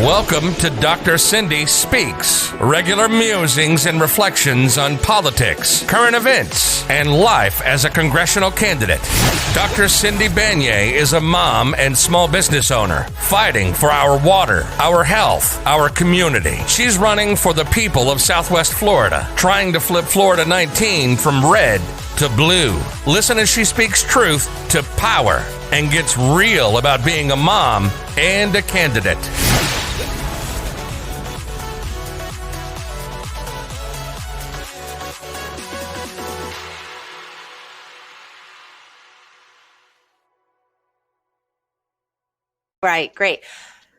Welcome to Dr. Cindy Speaks, regular musings and reflections on politics, current events, and life as a congressional candidate. Dr. Cindy Banyai is a mom and small business owner, fighting for our water, our health, our community. She's running for the people of Southwest Florida, trying to flip Florida 19 from red to blue. Listen as she speaks truth to power and gets real about being a mom and a candidate. Right, great.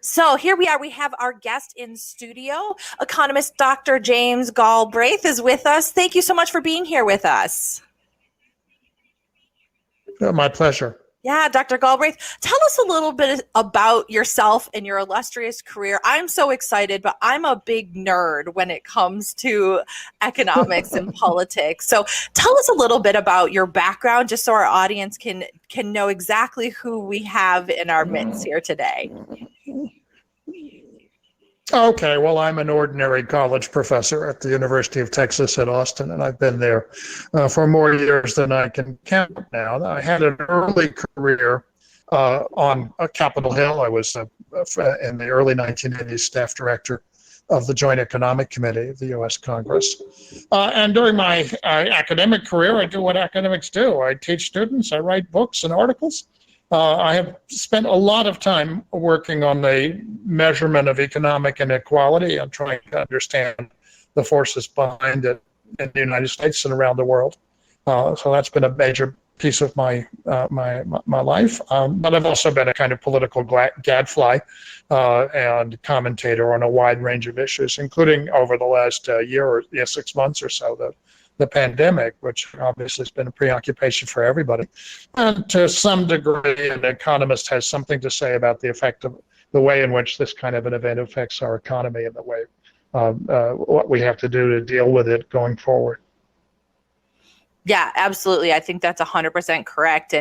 So here we are. We have our guest in studio. Economist Dr. James Galbraith is with us. Thank you so much for being here with us. My pleasure. Yeah, Dr. Galbraith, tell us a little bit about yourself and your illustrious career. I'm so excited, but I'm a big nerd when it comes to economics and politics. So tell us a little bit about your background, just so our audience can know exactly who we have in our midst here today. Okay, well, I'm an ordinary college professor at the University of Texas at Austin, and I've been there for more years than I can count now. I had an early career on Capitol Hill. I was, in the early 1980s, staff director of the Joint Economic Committee of the U.S. Congress. And during my academic career, I do what academics do. I teach students, I write books and articles. I have spent a lot of time working on the measurement of economic inequality and trying to understand the forces behind it in the United States and around the world. So that's been a major piece of my life. But I've also been a kind of political gadfly and commentator on a wide range of issues, including over the last year or 6 months or so, the pandemic, which obviously has been a preoccupation for everybody. And to some degree, an economist has something to say about the effect of the way in which this kind of an event affects our economy and the way what we have to do to deal with it going forward. Yeah, absolutely. I think that's 100% correct.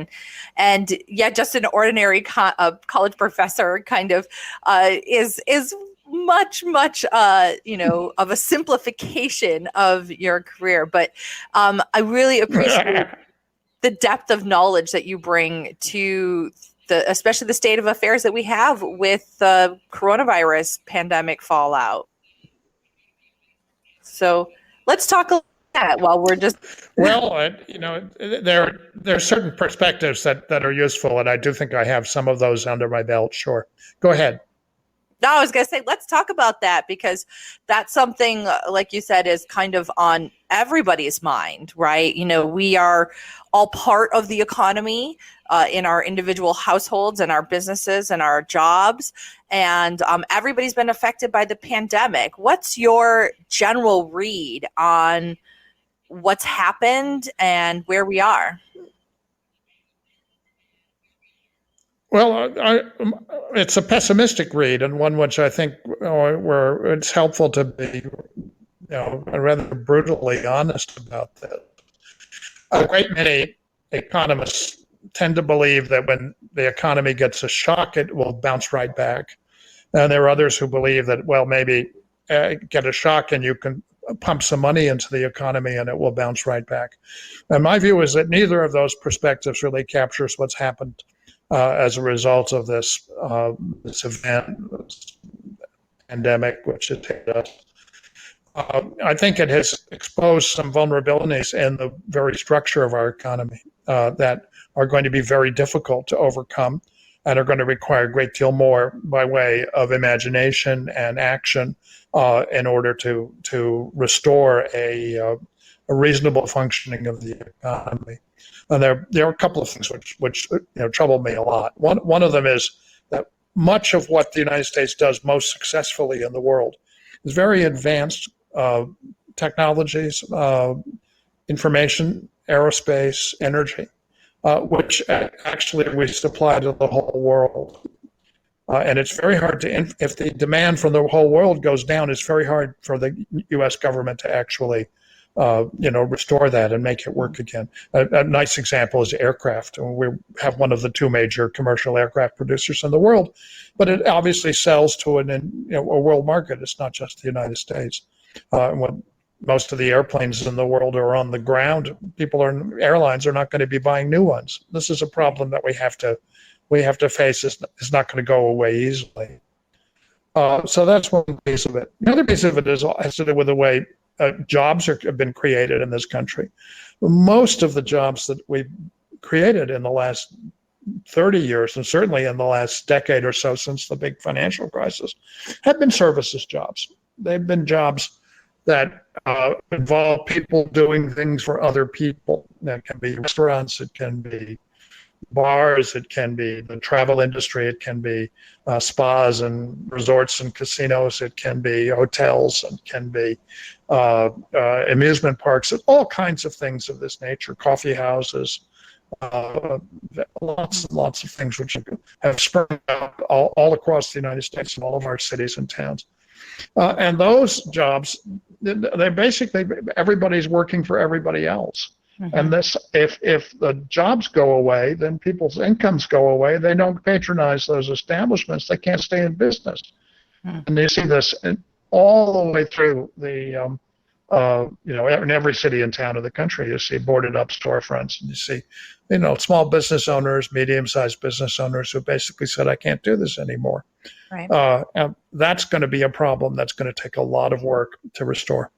And yeah, just an ordinary college professor kind of is much of a simplification of your career, but I really appreciate the depth of knowledge that you bring to especially the state of affairs that we have with the coronavirus pandemic fallout. So let's talk about that while we're just there are certain perspectives that are useful, and I do think I have some of those under my belt. Sure, go ahead. No, I was going to say, let's talk about that, because that's something, like you said, is kind of on everybody's mind, right? We are all part of the economy in our individual households and our businesses and our jobs. And everybody's been affected by the pandemic. What's your general read on what's happened and where we are? Well, it's a pessimistic read, and one which I think where it's helpful to be, rather brutally honest about that. A great many economists tend to believe that when the economy gets a shock, it will bounce right back. And there are others who believe that, well, maybe get a shock and you can pump some money into the economy and it will bounce right back. And my view is that neither of those perspectives really captures what's happened as a result of this event, this pandemic, which has hit us. I think it has exposed some vulnerabilities in the very structure of our economy that are going to be very difficult to overcome and are going to require a great deal more by way of imagination and action in order to restore a reasonable functioning of the economy. And there are a couple of things which trouble me a lot. One of them is that much of what the United States does most successfully in the world is very advanced technologies, information, aerospace, energy, which actually we supply to the whole world. And it's very hard if the demand from the whole world goes down, it's very hard for the U.S. government to actually restore that and make it work again. A nice example is aircraft. We have one of the two major commercial aircraft producers in the world, but it obviously sells to a world market. It's not just the United States. When most of the airplanes in the world are on the ground, airlines are not going to be buying new ones. This is a problem that we have to face. It's not going to go away easily. So that's one piece of it. The other piece of it has to do with the way jobs have been created in this country. Most of the jobs that we've created in the last 30 years, and certainly in the last decade or so since the big financial crisis, have been services jobs. They've been jobs that involve people doing things for other people. That can be restaurants, it can be bars, it can be the travel industry, it can be spas and resorts and casinos, it can be hotels, it can be amusement parks, and all kinds of things of this nature, coffee houses, lots and lots of things which have sprung up all across the United States and all of our cities and towns. And those jobs, they basically, everybody's working for everybody else. Mm-hmm. And if the jobs go away, then people's incomes go away. They don't patronize those establishments. They can't stay in business. Mm-hmm. And you see this all the way through the, in every city and town of the country. You see boarded up storefronts, and you see, small business owners, medium-sized business owners who basically said, "I can't do this anymore." Right. And that's going to be a problem that's going to take a lot of work to restore.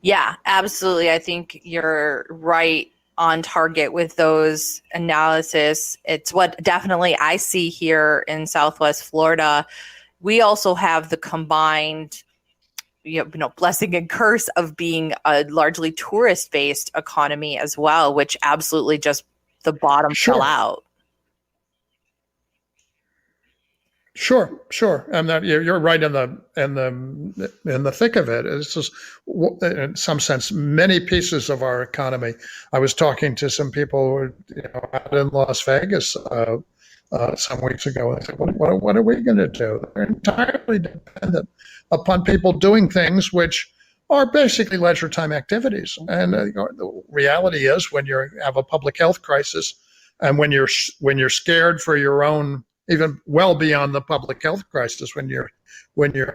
Yeah, absolutely. I think you're right on target with those analysis. It's what definitely I see here in Southwest Florida. We also have the combined, blessing and curse of being a largely tourist-based economy as well, which absolutely just the bottom fell out. Sure, and that you're right in the thick of it. It's just, in some sense, many pieces of our economy. I was talking to some people, out in Las Vegas some weeks ago, and I said, "What are we going to do?" They're entirely dependent upon people doing things which are basically leisure time activities. And the reality is, when you have a public health crisis, and when you're scared for your own, even well beyond the public health crisis, when you're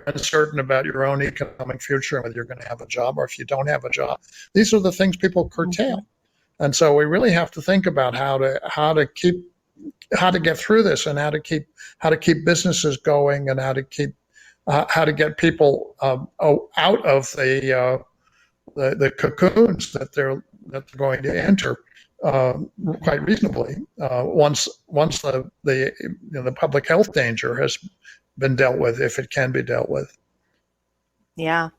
uncertain about your own economic future and whether you're going to have a job or if you don't have a job, these are the things people curtail. Mm-hmm. And so we really have to think about how to get through this, and how to keep businesses going, and how to get people out of the cocoons that they're going to enter quite reasonably once the public health danger has been dealt with, if it can be dealt with. Yeah.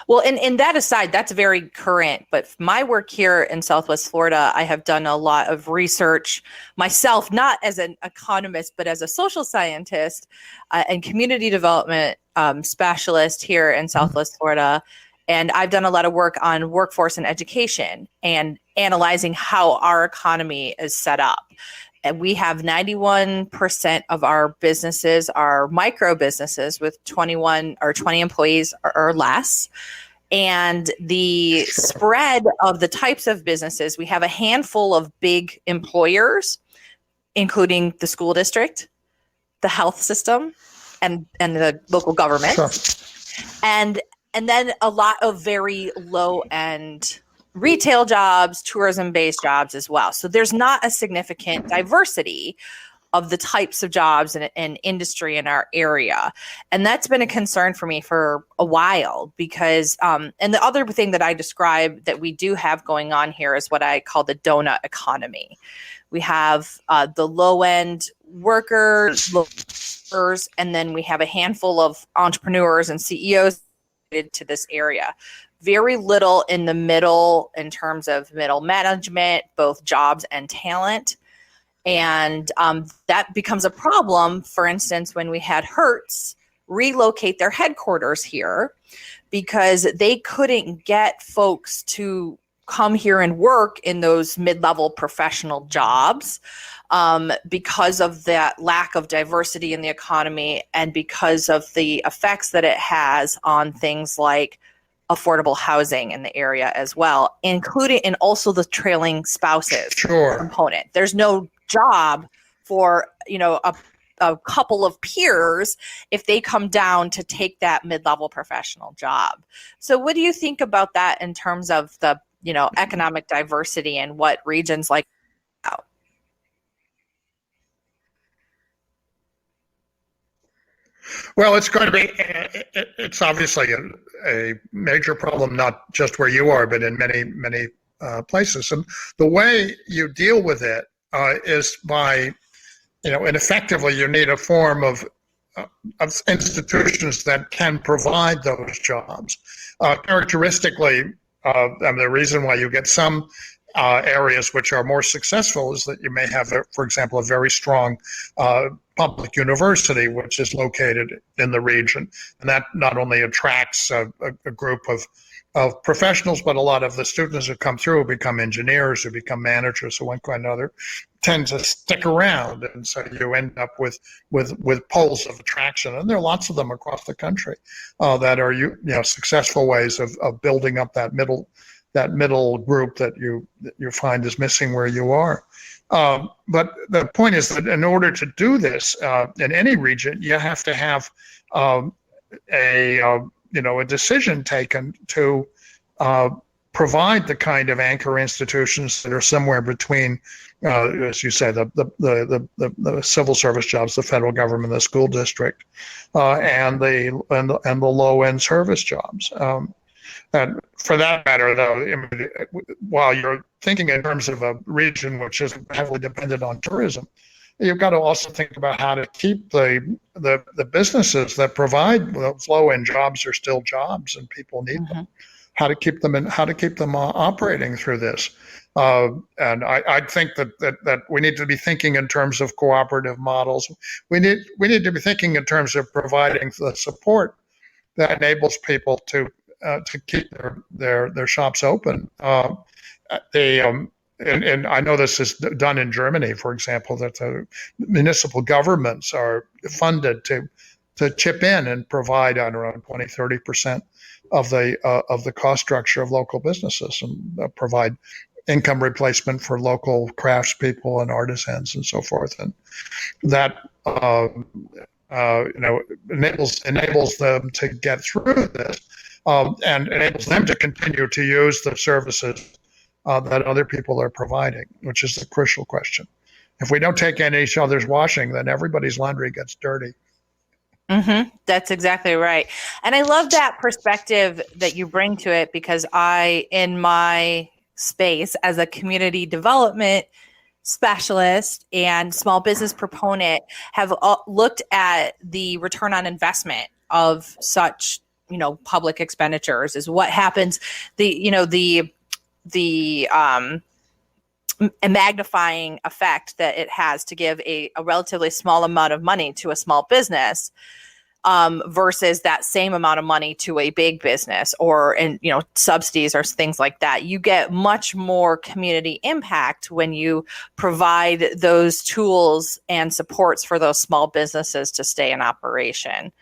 Well, and that aside, that's very current. But my work here in Southwest Florida, I have done a lot of research myself, not as an economist, but as a social scientist and community development specialist here in Southwest Florida. And I've done a lot of work on workforce and education and analyzing how our economy is set up. And we have 91% of our businesses are micro businesses with 21 or 20 employees or less. And the spread of the types of businesses, we have a handful of big employers, including the school district, the health system, and the local government. Sure. And then a lot of very low-end retail jobs, tourism-based jobs as well. So there's not a significant diversity of the types of jobs and industry in our area. And that's been a concern for me for a while because, and the other thing that I describe that we do have going on here is what I call the donut economy. We have the low-end workers, and then we have a handful of entrepreneurs and CEOs to this area. Very little in the middle in terms of middle management, both jobs and talent. And that becomes a problem, for instance, when we had Hertz relocate their headquarters here because they couldn't get folks to come here and work in those mid-level professional jobs because of that lack of diversity in the economy and because of the effects that it has on things like affordable housing in the area as well, including and also the trailing spouses component. There's no job for, a couple of peers if they come down to take that mid-level professional job. So what do you think about that in terms of the, economic diversity and what regions like that? Well, it's going to be, it's obviously a major problem, not just where you are, but in many, many places. And the way you deal with it is by, and effectively you need a form of institutions that can provide those jobs. Characteristically, the reason why you get some areas which are more successful is that you may have, for example, a very strong public university which is located in the region, and that not only attracts a group of professionals, but a lot of the students who come through who become engineers, who become managers of one kind or another, tend to stick around, and so you end up with poles of attraction, and there are lots of them across the country that are successful ways of building up that middle group that you find is missing where you are. But the point is that in order to do this in any region, you have to have a decision taken to provide the kind of anchor institutions that are somewhere between, as you say, the civil service jobs, the federal government, the school district, and the low end service jobs. And for that matter, though, while you're thinking in terms of a region which is heavily dependent on tourism, you've got to also think about how to keep the businesses that provide those low-end jobs are still jobs, and people need them. How to keep them operating through this. And I think that we need to be thinking in terms of cooperative models. We need to be thinking in terms of providing the support that enables people to keep their shops open. And I know this is done in Germany, for example, that the municipal governments are funded to chip in and provide, I don't know, 20, 30% of the cost structure of local businesses, and provide income replacement for local craftspeople and artisans and so forth. And that enables them to get through this, and enables them to continue to use the services that other people are providing, which is the crucial question. If we don't take in each other's washing, then everybody's laundry gets dirty. That's exactly right. And I love that perspective that you bring to it, because in my space as a community development specialist and small business proponent, have looked at the return on investment of such, public expenditures. Is what happens, the a magnifying effect that it has to give a relatively small amount of money to a small business versus that same amount of money to a big business, or subsidies or things like that. You get much more community impact when you provide those tools and supports for those small businesses to stay in operation.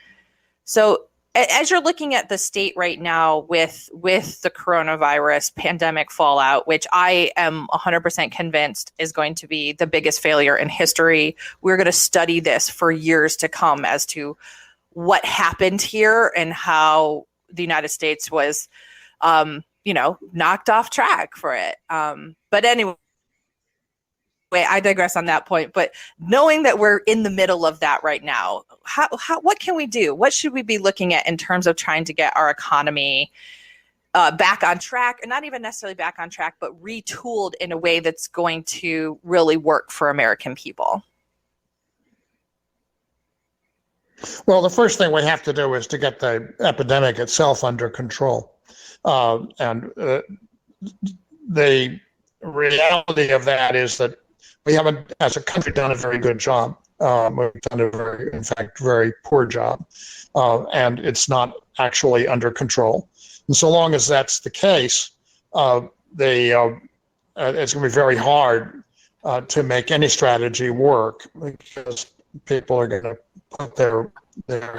So as you're looking at the state right now with the coronavirus pandemic fallout, which I am 100% convinced is going to be the biggest failure in history, we're going to study this for years to come as to what happened here and how the United States was, knocked off track for it. But anyway, I digress on that point. But knowing that we're in the middle of that right now, what can we do? What should we be looking at in terms of trying to get our economy back on track, and not even necessarily back on track, but retooled in a way that's going to really work for American people? Well, the first thing we have to do is to get the epidemic itself under control. And the reality of that is that we haven't, as a country, done a very good job. We've done in fact, very poor job. And it's not actually under control. And so long as that's the case, it's going to be very hard to make any strategy work, because people are going to put their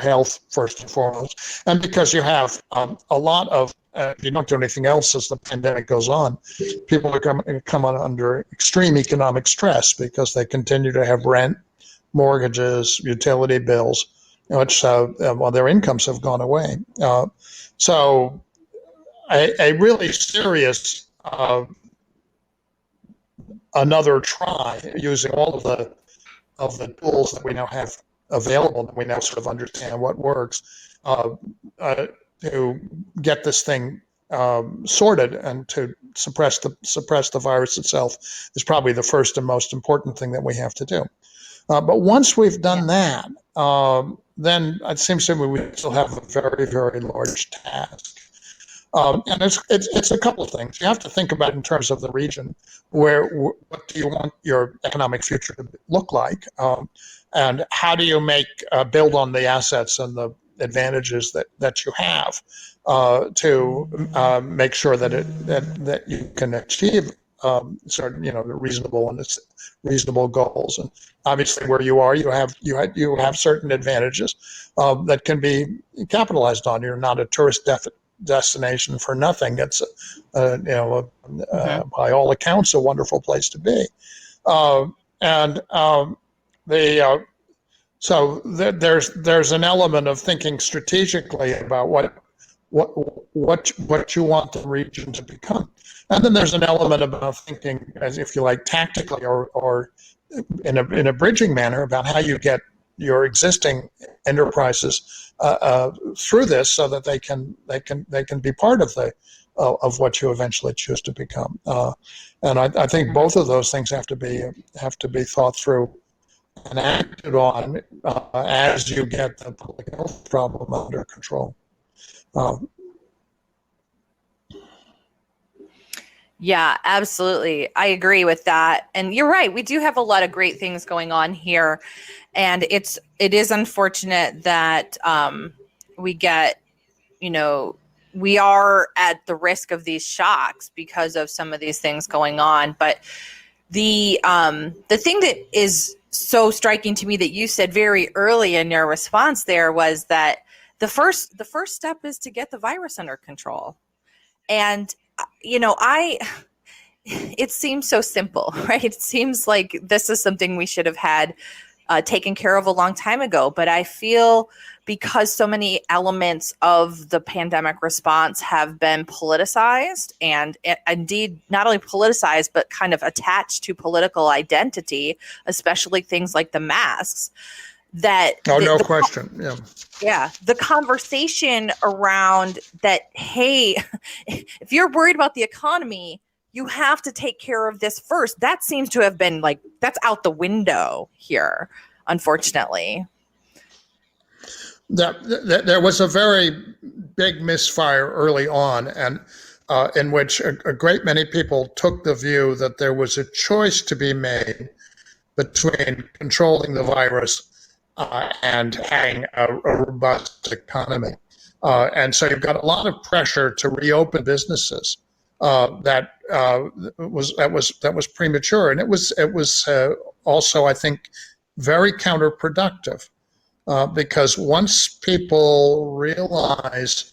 health first and foremost, and because you have a lot of if you don't do anything else as the pandemic goes on, people are going to come under extreme economic stress because they continue to have rent, mortgages, utility bills, which well, their incomes have gone away. So a really serious another try using all of the tools that we now have available, that we now sort of understand what works, to get this thing sorted and to suppress the virus itself is probably the first and most important thing that we have to do. But once we've done that, then it seems to me we still have a very, very large task. And it's a couple of things. You have to think about in terms of the region, what do you want your economic future to look like, and how do you build on the assets and the advantages that you have to make sure that you can achieve certain reasonable goals. And obviously, where you are, you have certain advantages that can be capitalized on. You're not a tourist destination for nothing. It's by all accounts a wonderful place to be, so there's an element of thinking strategically about what you want the region to become, and then there's an element about thinking, as if you like, tactically or in a bridging manner about how you get your existing enterprises through this, so that they can be part of what you eventually choose to become. And I think both of those things have to be thought through and acted on as you get the public health problem under control. Yeah, absolutely. I agree with that. And you're right. We do have a lot of great things going on here. And it is unfortunate that we get, we are at the risk of these shocks because of some of these things going on. But the thing that is so striking to me that you said very early in your response there was that the first step is to get the virus under control. And it seems so simple, right? It seems like this is something we should have had taken care of a long time ago. But I feel because so many elements of the pandemic response have been politicized, and indeed not only politicized, but kind of attached to political identity, especially things like the masks, that no question. Yeah. The conversation around that, hey, if you're worried about the economy, you have to take care of this first. That seems to have been that's out the window here, unfortunately. There was a very big misfire early on, and in which a great many people took the view that there was a choice to be made between controlling the virus and having a robust economy. And so you've got a lot of pressure to reopen businesses that was premature, and it was also, I think, very counterproductive because once people realize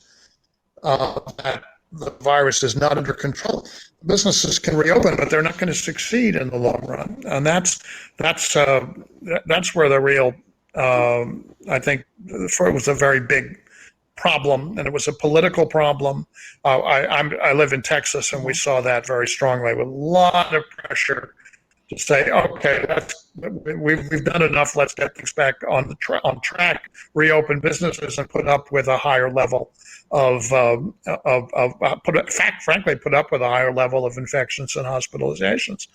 that the virus is not under control, businesses can reopen, but they're not going to succeed in the long run, and that's where the real I think it was a very big problem, and it was a political problem. I live in Texas, and we saw that very strongly with a lot of pressure to say, okay, we've done enough. Let's get things back on track, reopen businesses, and put up with a higher level frankly, put up with a higher level of infections and hospitalizations.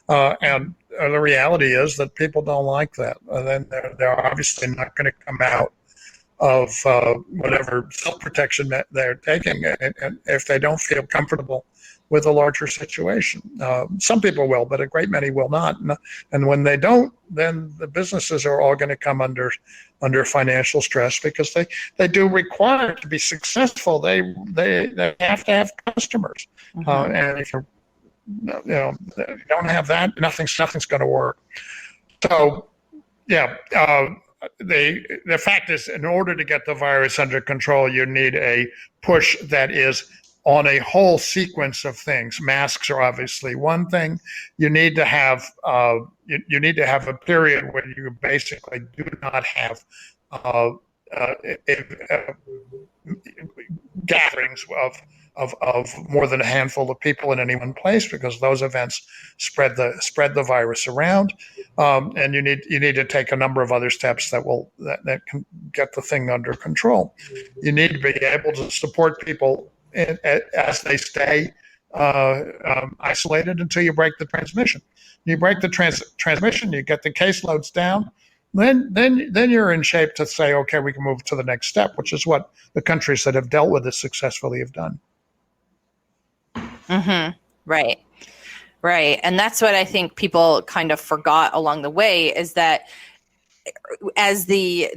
And the reality is that people don't like that. And then they're obviously not going to come out of whatever self-protection that they're taking, and if they don't feel comfortable with a larger situation. Some people will, but a great many will not. And when they don't, then the businesses are all going to come under financial stress because they do require to be successful. They have to have customers, and if you don't have that, nothing's going to work. So, yeah. The fact is, in order to get the virus under control, you need a push that is on a whole sequence of things. Masks are obviously one thing. You need to have you need to have a period where you basically do not have uh, uh, gatherings of more than a handful of people in any one place, because those events spread the virus around, and you need to take a number of other steps that can get the thing under control. You need to be able to support people as they stay isolated until you break the transmission. You break the transmission, you get the caseloads down. Then you're in shape to say, okay, we can move to the next step, which is what the countries that have dealt with this successfully have done. Mm-hmm. Right. Right. And that's what I think people kind of forgot along the way, is that as the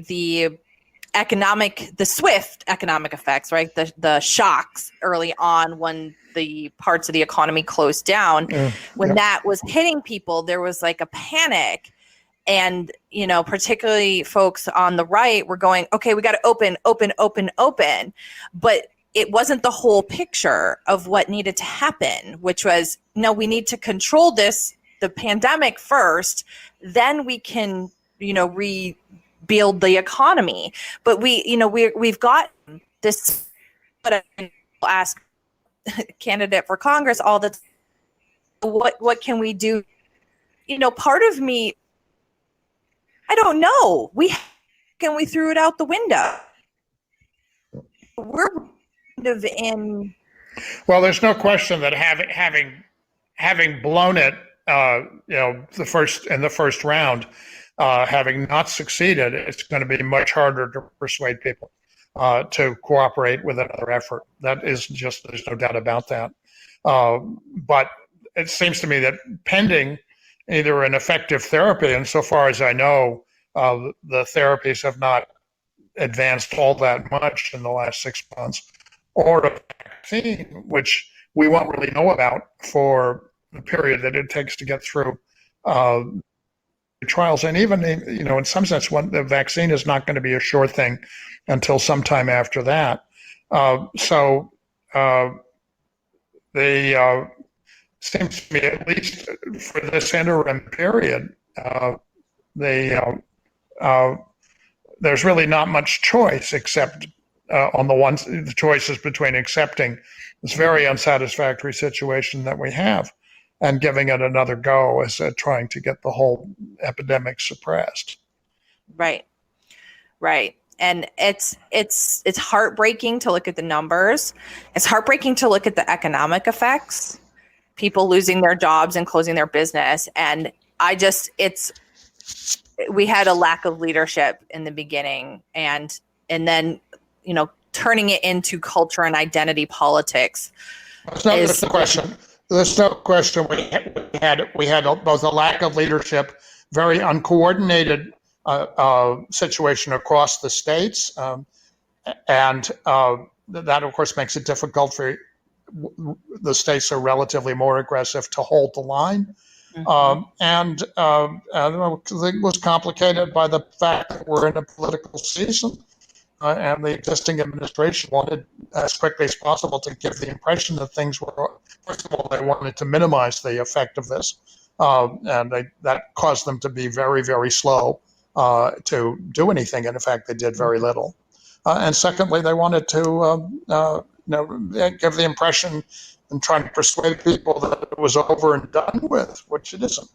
swift economic effects, right? The shocks early on when the parts of the economy closed down, when that was hitting people, there was like a panic. And, particularly folks on the right were going, okay, we got to open. But it wasn't the whole picture of what needed to happen, which was, no, we need to control the pandemic first, then we can, rebuild the economy. But we've got this, but I ask candidate for Congress all the time, what can we do? Part of me, I don't know. We threw it out the window. We're kind of in. Well, there's no question that having blown it, the first round, having not succeeded, it's going to be much harder to persuade people to cooperate with another effort. That is just, there's no doubt about that. But it seems to me that pending either an effective therapy, and so far as I know, the therapies have not advanced all that much in the last 6 months, or a vaccine, which we won't really know about for the period that it takes to get through trials. And even, in some sense, the vaccine is not going to be a sure thing until sometime after that. Seems to me, at least for this interim period, there's really not much choice except the choices between accepting this very unsatisfactory situation that we have and giving it another go as trying to get the whole epidemic suppressed. Right. And it's heartbreaking to look at the numbers. It's heartbreaking to look at the economic effects, people losing their jobs and closing their business. And we had a lack of leadership in the beginning, and then, turning it into culture and identity politics. There's no question. There's no question. We had both a lack of leadership, very uncoordinated situation across the states, and that of course makes it difficult for the states are relatively more aggressive to hold the line. And it was complicated by the fact that we're in a political season, and the existing administration wanted as quickly as possible to give the impression that things were, first of all, they wanted to minimize the effect of this, and that caused them to be very, very slow to do anything. And in fact, they did very little. And secondly, they wanted to give the impression and trying to persuade people that it was over and done with, which it isn't.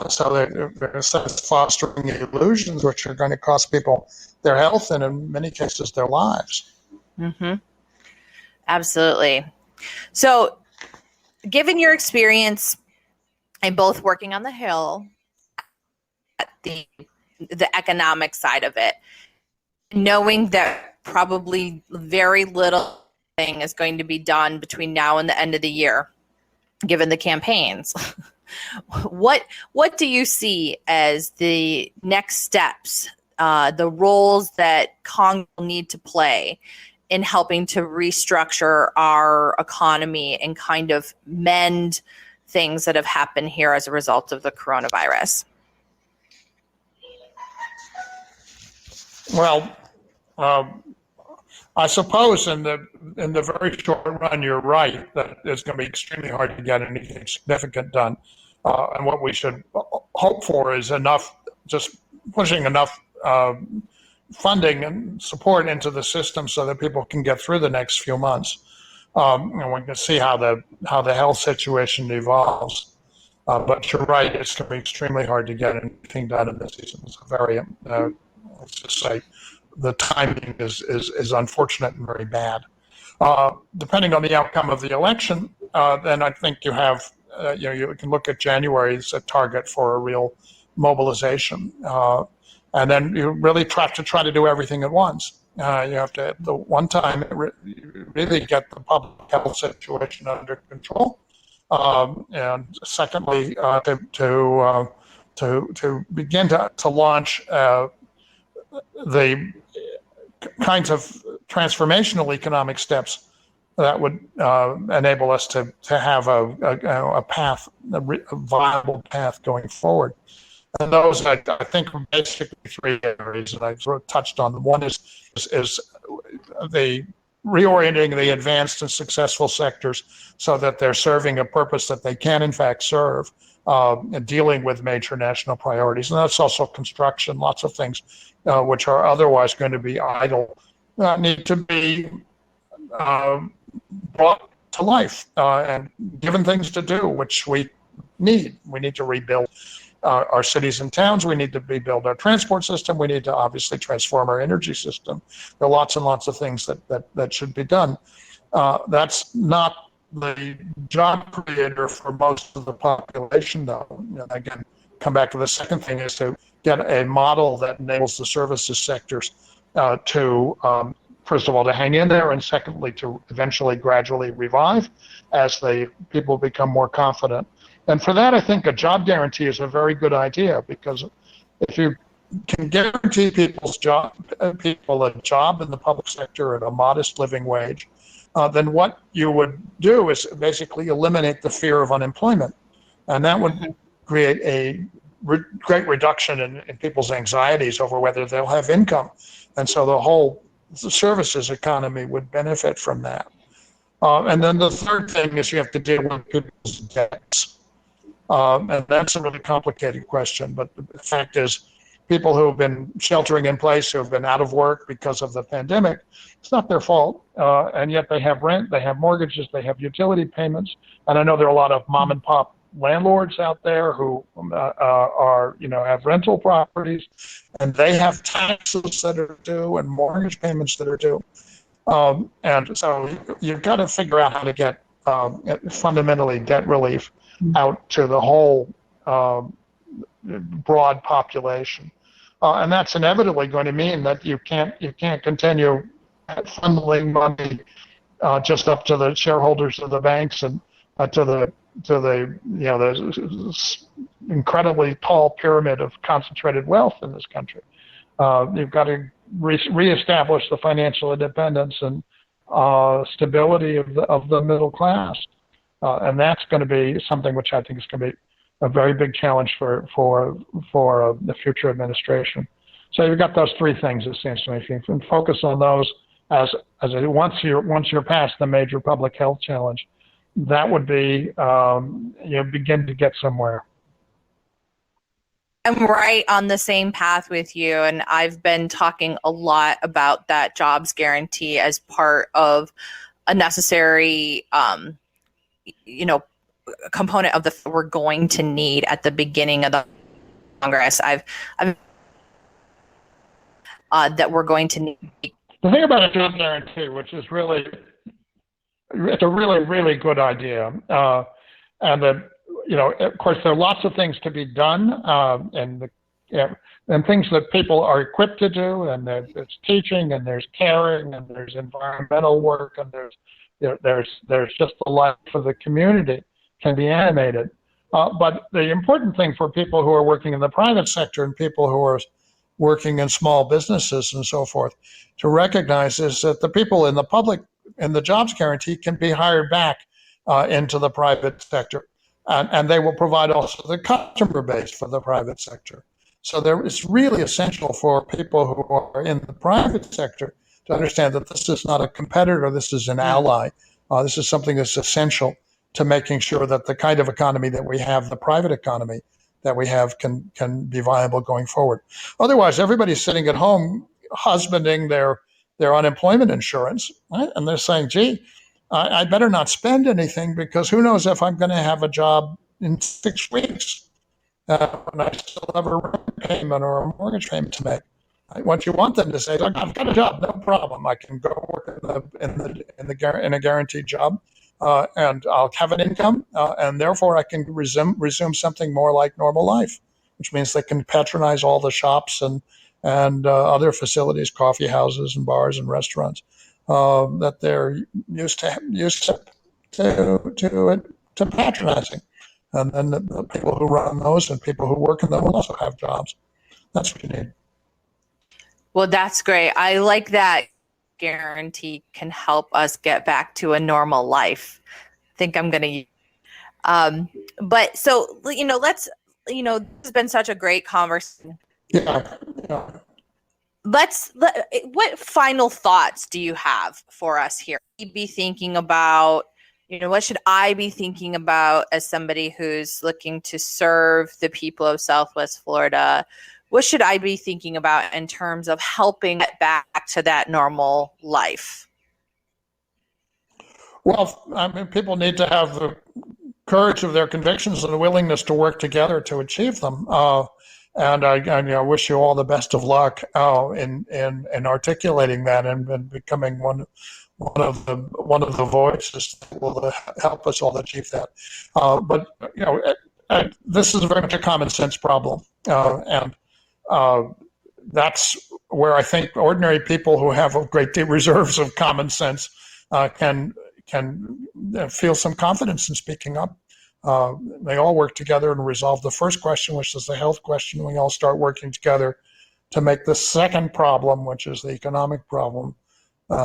So they're fostering illusions which are going to cost people their health and in many cases their lives. Mm-hmm. Absolutely. So given your experience in both working on the Hill, at the economic side of it, knowing that probably very little thing is going to be done between now and the end of the year, given the campaigns, what do you see as the next steps, the roles that Congress will need to play in helping to restructure our economy and kind of mend things that have happened here as a result of the coronavirus? Well, I suppose in the very short run, you're right that it's going to be extremely hard to get anything significant done. And what we should hope for is just pushing enough funding and support into the system so that people can get through the next few months. And we can see how the health situation evolves. But you're right; it's going to be extremely hard to get anything done in this season. It's a very, let's just say, the timing is unfortunate and very bad. Depending on the outcome of the election, then I think you have, you can look at January as a target for a real mobilization. And then you really try to do everything at once. You have to, at the one time, really get the public health situation under control. And secondly, to begin to launch the kinds of transformational economic steps that would enable us to have a path, a viable path going forward. And those, I think, are basically three areas that I sort of touched on. One is the reorienting the advanced and successful sectors so that they're serving a purpose that they can, in fact, serve, and dealing with major national priorities. And that's also construction, lots of things which are otherwise going to be idle, need to be brought to life and given things to do, which we need. We need to rebuild our cities and towns. We need to rebuild our transport system. We need to obviously transform our energy system. There are lots and lots of things that should be done. That's not the job creator for most of the population, though. Again, come back to the second thing is to get a model that enables the services sectors to, first of all, to hang in there, and secondly, to eventually gradually revive as the people become more confident. And for that, I think a job guarantee is a very good idea, because if you can guarantee people a job in the public sector at a modest living wage, then what you would do is basically eliminate the fear of unemployment. And that would create a great reduction in people's anxieties over whether they'll have income. And so the whole services economy would benefit from that. And then the third thing is you have to deal with people's debts. And that's a really complicated question. But the fact is, people who have been sheltering in place, who have been out of work because of the pandemic, it's not their fault. And yet they have rent, they have mortgages, they have utility payments. And I know there are a lot of mom and pop landlords out there who have rental properties, and they have taxes that are due and mortgage payments that are due. And so you've got to figure out how to get fundamentally debt relief out to the whole broad population. And that's inevitably going to mean that you can't continue funneling money just up to the shareholders of the banks and to the incredibly tall pyramid of concentrated wealth in this country. You've got to reestablish the financial independence and stability of the middle class. And that's going to be something which I think is going to be a very big challenge for the future administration. So you've got those three things, it seems to me. If you can focus on those once you're past the major public health challenge, that would be begin to get somewhere. I'm right on the same path with you, and I've been talking a lot about that jobs guarantee as part of a necessary component of we're going to need at the beginning of the Congress. I've that we're going to need. The thing about a job guarantee, which is it's a really, really good idea, and of course, there are lots of things to be done, and things that people are equipped to do, and there's teaching, and there's caring, and there's environmental work, and there's just the life of the community can be animated. But the important thing for people who are working in the private sector and people who are working in small businesses and so forth to recognize is that the people in the public and the jobs guarantee can be hired back into the private sector. And they will provide also the customer base for the private sector. So it's really essential for people who are in the private sector to understand that this is not a competitor, this is an ally. This is something that's essential to making sure that the kind of economy that we have, the private economy that we have, can be viable going forward. Otherwise, everybody's sitting at home husbanding their unemployment insurance, right? And they're saying, gee, I better not spend anything because who knows if I'm going to have a job in 6 weeks when I still have a rent payment or a mortgage payment to make. What you want them to say, look, I've got a job, no problem. I can go work in a guaranteed job, and I'll have an income, and therefore I can resume something more like normal life, which means they can patronize all the shops and other facilities, coffee houses and bars and restaurants that they're used to patronizing. And then the people who run those and people who work in them will also have jobs. That's what you need. Well, that's great. I like that guarantee can help us get back to a normal life. I think I'm going to, but so, let's, this has been such a great conversation. Yeah. What final thoughts do you have for us here? Be thinking about, what should I be thinking about as somebody who's looking to serve the people of Southwest Florida? What should I be thinking about in terms of helping get back to that normal life? Well, I mean, people need to have the courage of their convictions and the willingness to work together to achieve them. And I wish you all the best of luck in articulating that and becoming one of the voices that will help us all achieve that. But this is very much a common sense problem, and that's where I think ordinary people who have a great deal reserves of common sense can feel some confidence in speaking up. They all work together and resolve the first question, which is the health question. We all start working together to make the second problem, which is the economic problem,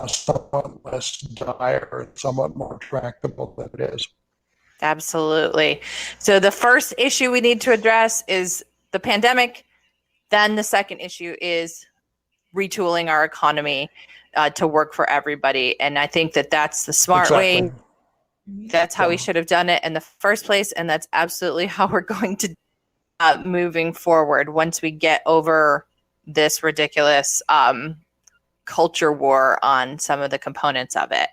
somewhat less dire, somewhat more tractable than it is. Absolutely. So the first issue we need to address is the pandemic. Then the second issue is retooling our economy to work for everybody. And I think that that's the smart way. That's how we should have done it in the first place. And that's absolutely how we're going to moving forward once we get over this ridiculous culture war on some of the components of it.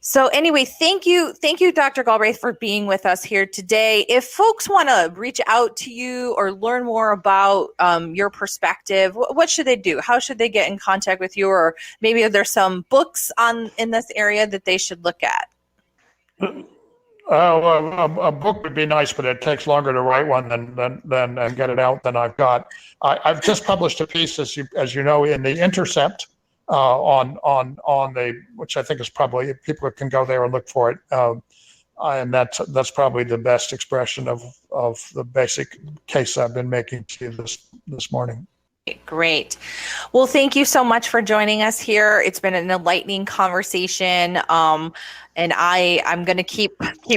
So anyway, thank you, Dr. Galbraith, for being with us here today. If folks want to reach out to you or learn more about your perspective, what should they do? How should they get in contact with you? Or maybe are there some books in this area that they should look at? A book would be nice, but it takes longer to write one than and get it out than I've got. I've just published a piece, as you know, in the Intercept. On the, which I think is probably, people can go there and look for it, and that's probably the best expression of the basic case I've been making to you this morning. Great. Well, thank you so much for joining us here. It's been an enlightening conversation, and I'm going to keep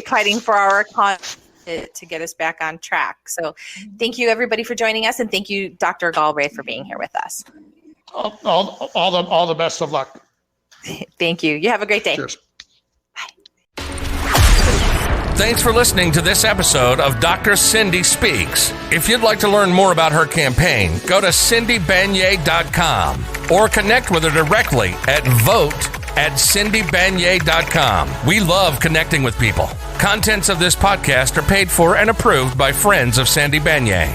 fighting for our economy to get us back on track. So, thank you everybody for joining us, and thank you, Dr. Galbraith, for being here with us. All the best of luck. Thank you. You have a great day. Cheers. Bye. Thanks for listening to this episode of Dr. Cindy Speaks. If you'd like to learn more about her campaign, go to cindybanyai.com or connect with her directly at vote@cindybanyai.com. We love connecting with people. Contents of this podcast are paid for and approved by friends of Sandy Banyai.